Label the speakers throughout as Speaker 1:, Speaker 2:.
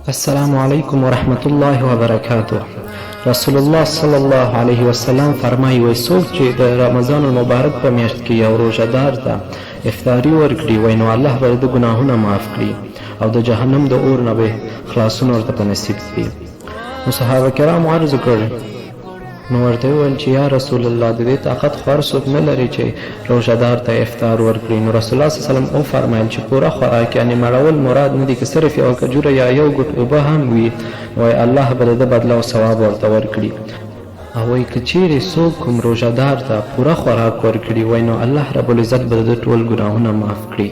Speaker 1: السلام علیکم ورحمت الله وبرکاته. رسول الله صلی الله علیه وسلم فرمایي وای څوک چې د رمضان المبارک په میاشت کې یو روژهدار ته افطاري ورکړي وای نو الله به د ګناهونه معاف کړي او د جهنم د اور نه به خلاصون ورته په نصیب کړي. نو صحابه کرامو عرض وکړ نو ورته وویل چې یا رسول الله د دې طاقت خو هر څوک نه لري چې روژهدار ته افطار ورکړي. نو رسول الله صلی الله علیه وسلم وفرمایل چې پوره خوراک یعنې مړول مراد نه دي، که صرف یوه کجوره یا یو ګوټ اوبه هم وي وایي الله به د ده بدله او ثواب ورته ورکړي. او وایي که چیرې څوک کوم روژهدار ته پوره خوراک ورکړي وایي نو الله رب العزت به د ده ټول ګناهونه معاف کړي.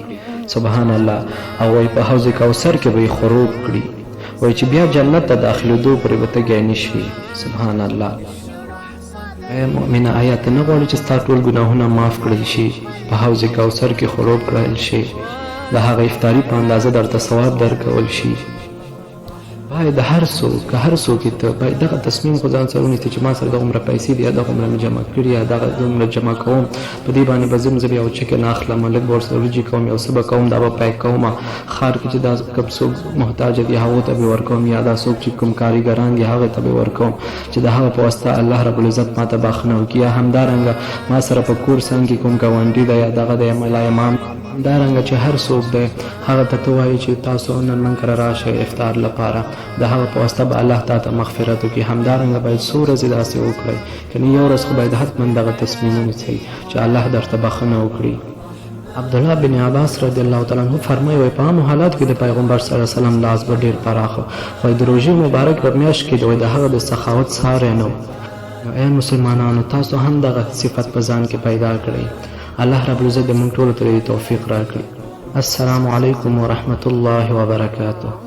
Speaker 1: سبحان الله. او وایي په حوض کوثر کې به یې خروب کړي، وایي چې بیا جنت ته داخلېدو پرې به تږی نه شي. سبحان الله. ای مؤمنه آیا ته نه غواړې چې ستا ټول ګناهونه معاف کړل شي، په حوض کوثر کې خړوب کړل شي، د هغه افطاري په اندازه درته ثواب درکول شي؟ باید هر څوک ته باید دغه تصمیم خو ځان سره ونیسي چې ما سره دغومره پیسې دي یا دغومره مې جمع کړي یا دغه دومره جمع کوم، په دې باندې به زه یو چکن اخلم، لږ به ورسره وریجې کوم، یو څه به کوم، دا به پیک کوم، ښار کې چې دا کوم څوک محتاج دي هغو ته به ورکوم، یا دا څوک چې کوم کارګران دي هغې ته به ورکوم چې د هغه په واسطه الله رب العزت ما ته بخښنه وکړي. یا همدارنګه ما سره په کور څنګ کې کوم ګاونډي دی یا دغه دی ملا امام، همدارنګه چې هر څوک دی هغه ته ته وایي چې تاسو نن من کره راشئ افطار لپاره، د هغه په واسطه به الله تا ته مغفرت وکړي. همدارنګه باید څو ورځې داسې وکړئ، یعنې یو ورځ خو باید حتما دغه تصمیم ونیسئ چې الله درته بخښنه وکړي. عبدالله بن عباس رضی الله تعالی عنه فرمایي وایي په عامو حالاتو کې د پیغمبر صلی الله علیه وسلم لاس به ډېر پراخه، وایي د روژې مبارک په میاشت کې د هغه د سخاوت ساری نه و. نو ای مسلمانانو تاسو هم دغه صفت په ځان کې پیدا کړئ. الله رب العزت د موږ ټولو ته توفیق راکړي. السلام علیکم ورحمت الله وبرکاته.